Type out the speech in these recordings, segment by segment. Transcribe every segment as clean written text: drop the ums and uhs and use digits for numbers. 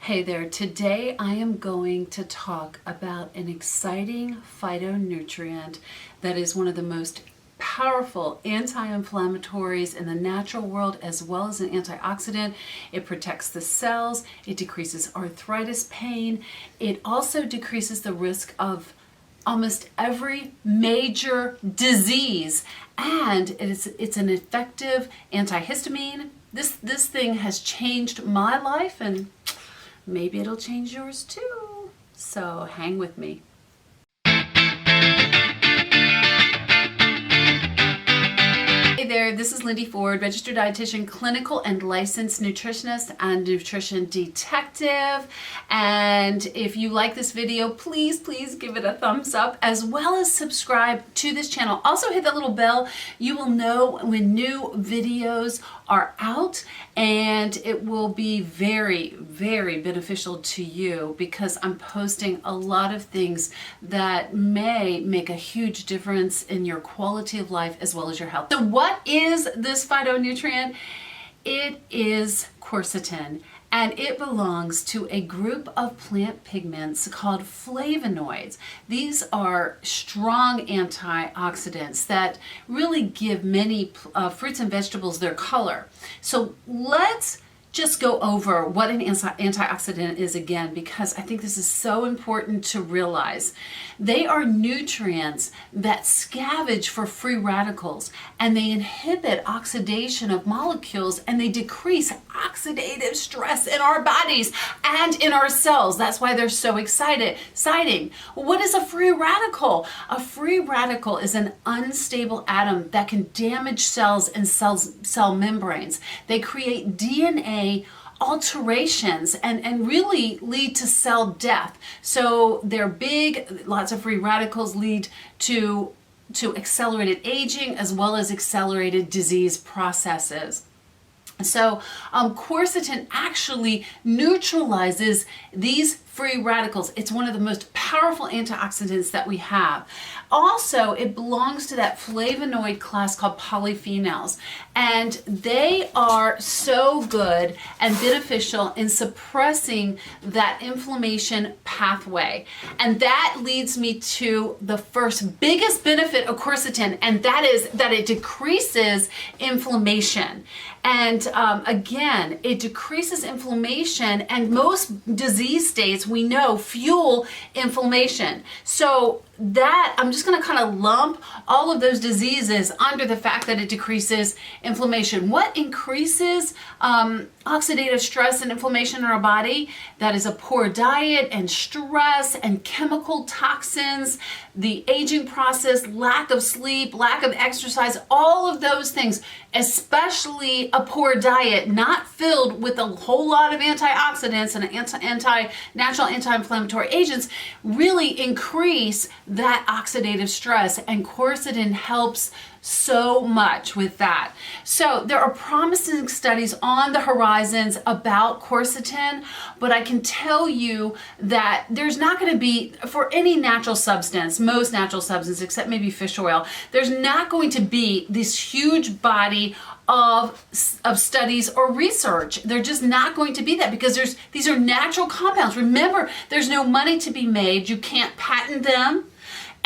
Hey there, today I am going to talk about an exciting phytonutrient that is one of the most powerful anti-inflammatories in the natural world as well as an antioxidant. It protects the cells, it decreases arthritis pain, it also decreases the risk of almost every major disease, and it's an effective antihistamine. This thing has changed my life, and maybe it'll change yours too. So hang with me. Hey there, this is Lindy Ford, registered dietitian, clinical and licensed nutritionist and nutrition detective. And if you like this video, please give it a thumbs up, as well as subscribe to this channel. Also hit that little bell. You will know when new videos are out, and it will be very beneficial to you because I'm posting a lot of things that may make a huge difference in your quality of life as well as your health. So what is this phytonutrient? It is quercetin, and it belongs to a group of plant pigments called flavonoids. These are strong antioxidants that really give many fruits and vegetables their color. So let's just go over what an antioxidant is again, because I think this is so important to realize. They are nutrients that scavenge for free radicals, and they inhibit oxidation of molecules, and they decrease oxidative stress in our bodies and in our cells. That's why they're so exciting. What is a free radical? A free radical is an unstable atom that can damage cells and cell membranes. They create DNA alterations and really lead to cell death. So they're big. Lots of free radicals lead to accelerated aging as well as accelerated disease processes. So quercetin actually neutralizes these free radicals. It's one of the most powerful antioxidants that we have. Also, it belongs to that flavonoid class called polyphenols, and they are so good and beneficial in suppressing that inflammation pathway. And that leads me to the first biggest benefit of quercetin, and that is that it decreases inflammation. And again, it decreases inflammation, and most disease states we know fuel inflammation. So that I'm just going to kind of lump all of those diseases under the fact that it decreases inflammation. What increases oxidative stress and inflammation in our body? That is a poor diet and stress and chemical toxins, the aging process, lack of sleep, lack of exercise, all of those things, especially a poor diet not filled with a whole lot of antioxidants and natural anti-inflammatory agents, really increase that oxidative stress, and quercetin helps so much with that. So there are promising studies on the horizons about quercetin, but I can tell you that there's not going to be, for any natural substance, most natural substances except maybe fish oil, there's not going to be this huge body of studies or research. They're just not going to be that, because these are natural compounds. Remember, there's no money to be made. You can't patent them.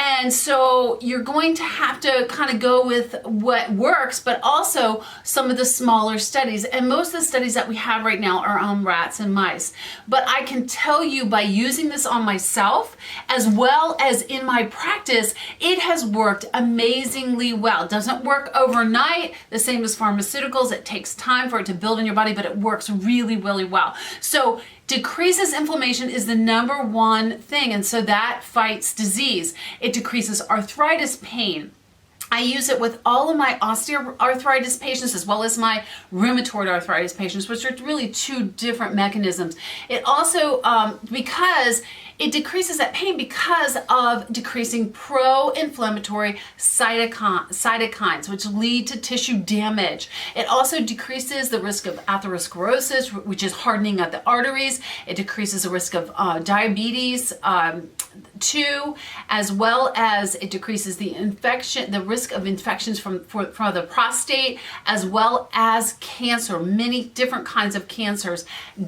And so you're going to have to kind of go with what works, but also some of the smaller studies. And most of the studies that we have right now are on rats and mice. But I can tell you, by using this on myself, as well as in my practice, it has worked amazingly well. It doesn't work overnight, the same as pharmaceuticals. It takes time for it to build in your body, but it works really well. So decreases inflammation is the number one thing, and so that fights disease. It decreases arthritis pain. I use it with all of my osteoarthritis patients as well as my rheumatoid arthritis patients, which are really two different mechanisms. It also, because it decreases that pain because of decreasing pro-inflammatory cytokines, which lead to tissue damage. It also decreases the risk of atherosclerosis, which is hardening of the arteries. It decreases the risk of diabetes too, as well as it decreases the risk of infections from the prostate, as well as cancer, many different kinds of cancers,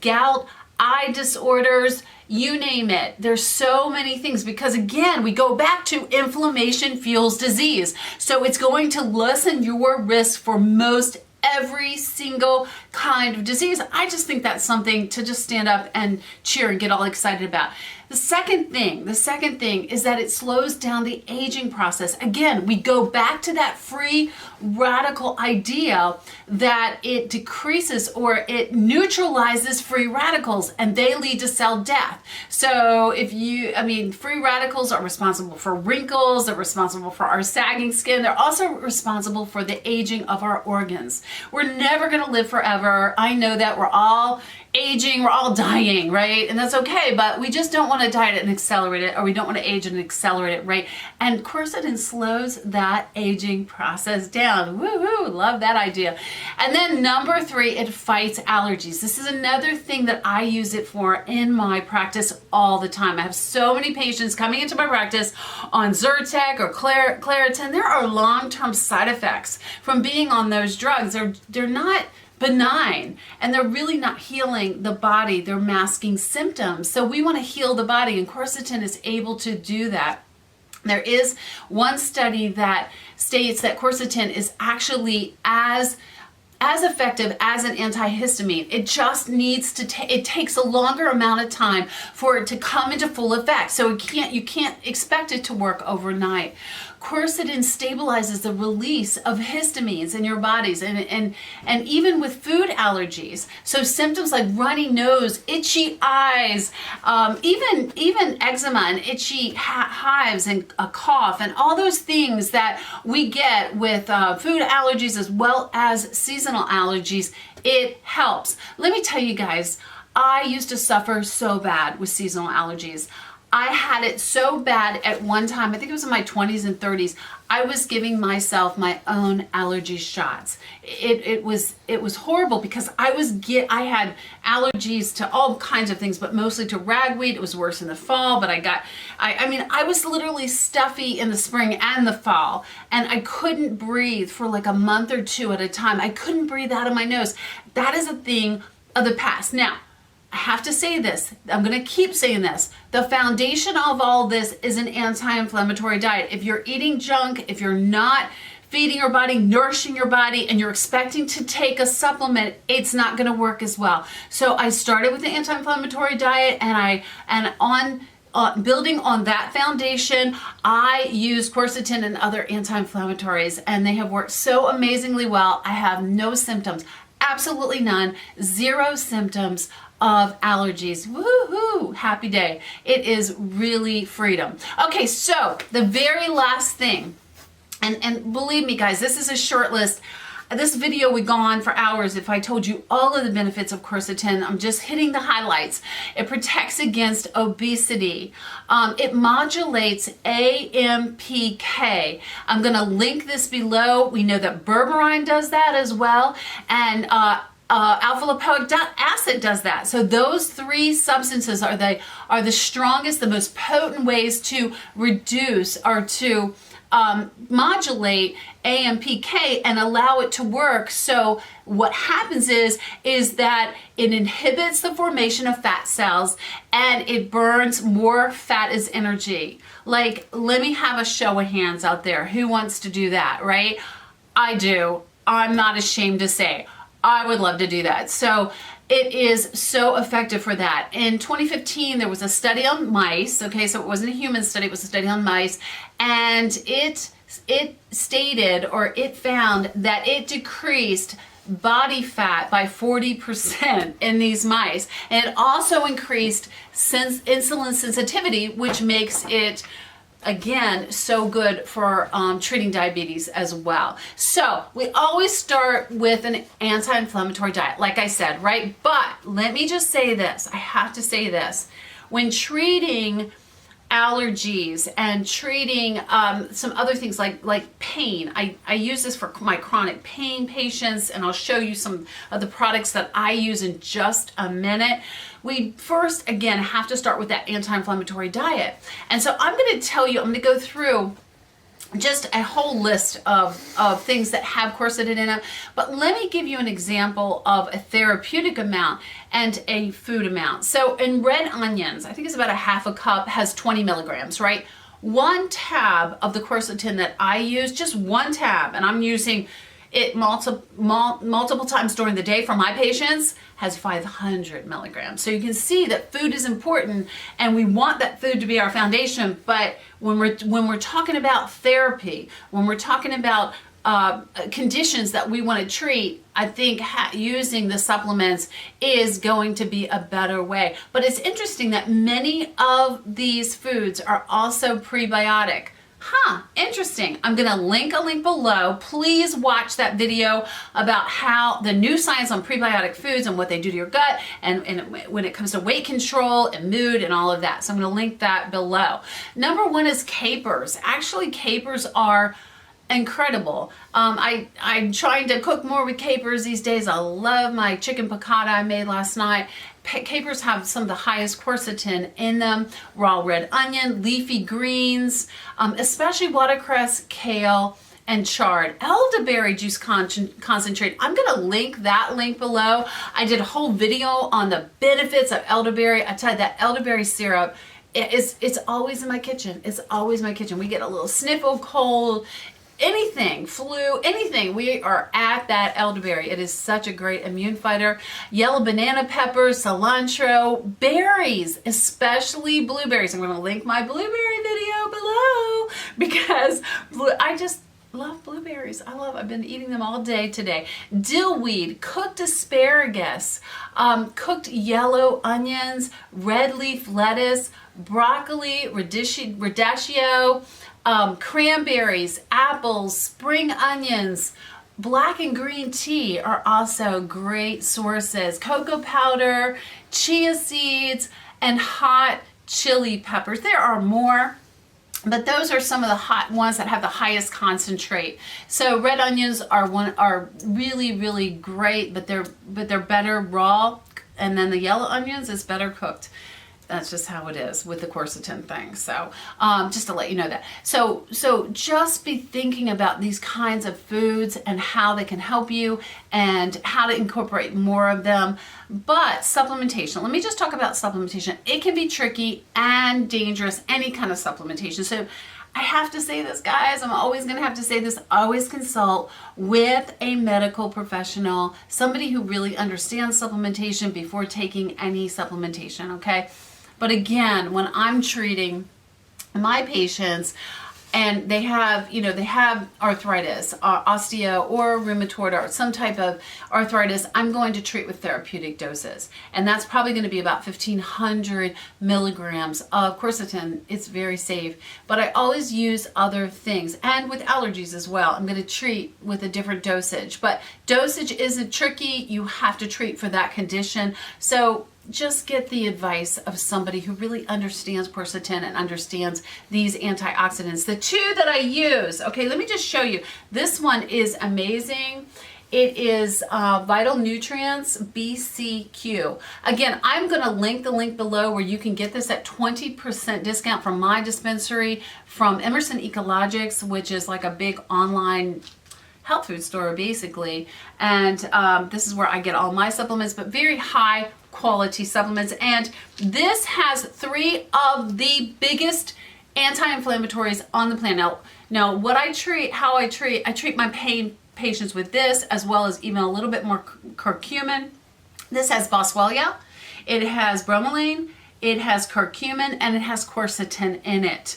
gout, eye disorders, you name it. There's so many things because again, we go back to inflammation fuels disease. So it's going to lessen your risk for most every single kind of disease. I just think that's something to just stand up and cheer and get all excited about. The second thing is that it slows down the aging process. Again, we go back to that free radical idea that it decreases or it neutralizes free radicals and they lead to cell death. So free radicals are responsible for wrinkles, they're responsible for our sagging skin, they're also responsible for the aging of our organs. We're never gonna live forever. I know that we're all aging, we're all dying, right? And that's okay, but we just don't want to die at an accelerated, or we don't want to age at an accelerated rate. And quercetin slows that aging process down. Woohoo, love that idea. And then number 3, it fights allergies. This is another thing that I use it for in my practice all the time. I have so many patients coming into my practice on Zyrtec or Claritin. There are long-term side effects from being on those drugs. They're not benign and they're really not healing the body, they're masking symptoms. So we want to heal the body and quercetin is able to do that. There is one study that states that quercetin is actually as effective as an antihistamine. It just needs to it takes a longer amount of time for it to come into full effect. So you can't expect it to work overnight. Quercetin stabilizes the release of histamines in your bodies and even with food allergies. So symptoms like runny nose, itchy eyes, even eczema and itchy hives and a cough and all those things that we get with food allergies as well as seasonal allergies, it helps. Let me tell you guys, I used to suffer so bad with seasonal allergies. I had it so bad at one time, I think it was in my 20s and 30s, I was giving myself my own allergy shots. It was horrible because I had allergies to all kinds of things, but mostly to ragweed. It was worse in the fall, but I was literally stuffy in the spring and the fall, and I couldn't breathe for like a month or 2 at a time. I couldn't breathe out of my nose. That is a thing of the past. Now, I have to say this, I'm going to keep saying this. The foundation of all this is an anti-inflammatory diet. If you're eating junk, if you're not feeding your body, nourishing your body, and you're expecting to take a supplement, it's not going to work as well. So I started with the anti-inflammatory diet building on that foundation, I use quercetin and other anti-inflammatories, and they have worked so amazingly well. I have no symptoms, absolutely none, 0 symptoms of allergies. Woohoo! Happy day. It is really freedom. Okay, so the very last thing, and believe me guys, this is a short list. This video would go on for hours if I told you all of the benefits of quercetin. I'm just hitting the highlights. It protects against obesity. It modulates AMPK. I'm going to link this below. We know that berberine does that as well, and alpha-lipoic acid does that. So those 3 substances are the strongest, the most potent ways to reduce or to modulate AMPK and allow it to work. So what happens is that it inhibits the formation of fat cells and it burns more fat as energy. Like, let me have a show of hands out there. Who wants to do that, right? I do. I'm not ashamed to say. I would love to do that. So it is so effective for that. In 2015, there was a study on mice. Okay, so it wasn't a human study, it was a study on mice. And it stated, or it found that it decreased body fat by 40% in these mice. And it also increased insulin sensitivity, which makes it, again, so good for treating diabetes as well. So we always start with an anti-inflammatory diet, like I said, right? But let me just say this, I have to say this. When treating allergies and treating some other things like pain, I use this for my chronic pain patients, and I'll show you some of the products that I use in just a minute. We first, again, have to start with that anti-inflammatory diet. And so I'm going to tell you, I'm going to go through just a whole list of things that have quercetin in them. But let me give you an example of a therapeutic amount and a food amount. So in red onions, I think it's about a half a cup, has 20 milligrams, right? One tab of the quercetin that I use, just one tab, and I'm using it multiple times during the day for my patients, has 500 milligrams. So you can see that food is important, and we want that food to be our foundation. But when we're talking about therapy, when we're talking about conditions that we want to treat, I think using the supplements is going to be a better way. But it's interesting that many of these foods are also prebiotic. Interesting. I'm going to link a link below. Please watch that video about how the new science on prebiotic foods and what they do to your gut, and when it comes to weight control and mood and all of that. So I'm going to link that below. Number one is capers. Actually, capers are incredible. I'm trying to cook more with capers these days. I love my chicken piccata I made last night. Capers have some of the highest quercetin in them. Raw red onion, leafy greens, especially watercress, kale, and chard. Elderberry juice concentrate. I'm going to link that link below. I did a whole video on the benefits of elderberry. I tell you, that elderberry syrup, it's always in my kitchen. It's always in my kitchen. We get a little sniffle, cold, anything, flu, anything, we are at that elderberry. It is such a great immune fighter. Yellow banana peppers, cilantro, berries, especially blueberries. I'm going to link my blueberry video below because I just love blueberries. I've been eating them all day today. Dillweed, cooked asparagus, cooked yellow onions, red leaf lettuce, broccoli, radicchio, cranberries, apples, spring onions, black and green tea are also great sources. Cocoa powder, chia seeds, and hot chili peppers. There are more, but those are some of the hot ones that have the highest concentrate. So red onions are really, really great, but they're better raw, and then the yellow onions is better cooked. That's just how it is with the quercetin thing. So just to let you know that. So just be thinking about these kinds of foods and how they can help you and how to incorporate more of them. But supplementation, let me just talk about supplementation. It can be tricky and dangerous, any kind of supplementation. So I have to say this, guys. I'm always going to have to say this. Always consult with a medical professional, somebody who really understands supplementation before taking any supplementation, okay? But again, when I'm treating my patients and they have arthritis, osteo or rheumatoid or some type of arthritis, I'm going to treat with therapeutic doses. And that's probably going to be about 1,500 milligrams of quercetin. It's very safe. But I always use other things. And with allergies as well, I'm going to treat with a different dosage. But dosage isn't tricky. You have to treat for that condition. So just get the advice of somebody who really understands quercetin and understands these antioxidants. The two that I use, okay, let me just show you. This one is amazing. It is Vital Nutrients BCQ. Again, I'm going to link the link below where you can get this at 20% discount from my dispensary from Emerson Ecologics, which is like a big online health food store basically. And this is where I get all my supplements, but very high quality supplements. And this has 3 of the biggest anti-inflammatories on the planet. Now what I treat my pain patients with this, as well as even a little bit more curcumin. This has boswellia, it has bromelain, it has curcumin, and it has quercetin in it.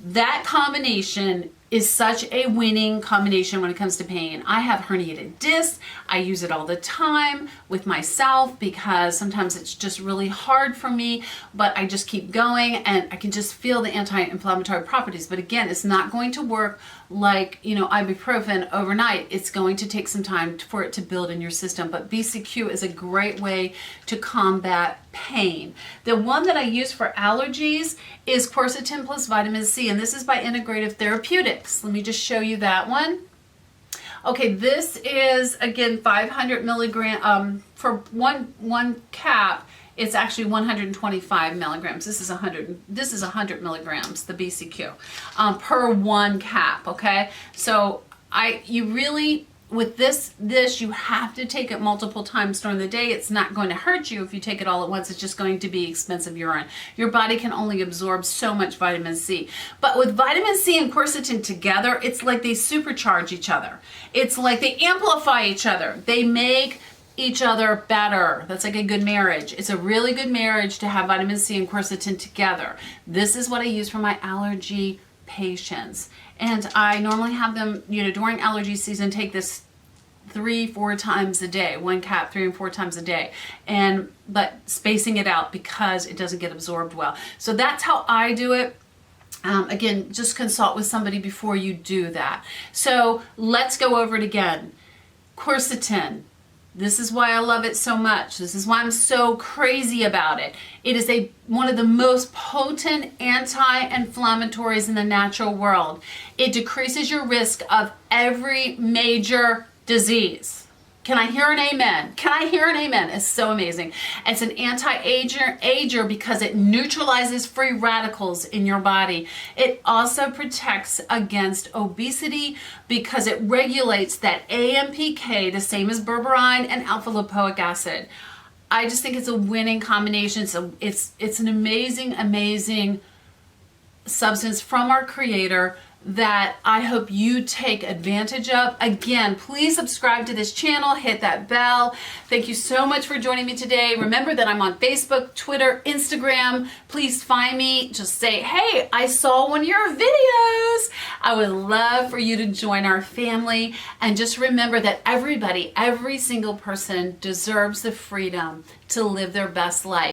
That combination is such a winning combination when it comes to pain. I have herniated discs. I use it all the time with myself because sometimes it's just really hard for me, but I just keep going and I can just feel the anti-inflammatory properties. But again, it's not going to work like, ibuprofen overnight. It's going to take some time for it to build in your system. But BCQ is a great way to combat pain. The one that I use for allergies is quercetin plus vitamin C, and this is by Integrative Therapeutics. Let me just show you that one. Okay, this is again 500 milligram for one cap it's actually 125 milligrams. This is 100 milligrams, the BCQ, per 1 cap, okay? So you really, with this, you have to take it multiple times during the day. It's not going to hurt you if you take it all at once. It's just going to be expensive urine. Your body can only absorb so much vitamin C. But with vitamin C and quercetin together, it's like they supercharge each other. It's like they amplify each other. They make each other better. That's like a good marriage. It's a really good marriage to have vitamin C and quercetin together. This is what I use for my allergy patients. And I normally have them, during allergy season, take this 3-4 times a day, 1 cap 3 and 4 times a day, but spacing it out because it doesn't get absorbed well. So that's how I do it. Again, just consult with somebody before you do that. So let's go over it again. Quercetin. This is why I love it so much. This is why I'm so crazy about it. It is one of the most potent anti-inflammatories in the natural world. It decreases your risk of every major disease. Can I hear an amen? Can I hear an amen? It's so amazing. It's an anti-ager because it neutralizes free radicals in your body. It also protects against obesity because it regulates that AMPK, the same as berberine and alpha lipoic acid. I just think it's a winning combination. So it's an amazing, amazing substance from our creator that I hope you take advantage of. Again, please subscribe to this channel, hit that bell. Thank you so much for joining me today. Remember that I'm on Facebook, Twitter, Instagram. Please find me. Just say, hey, I saw one of your videos. I would love for you to join our family. And just remember that everybody, every single person deserves the freedom to live their best life.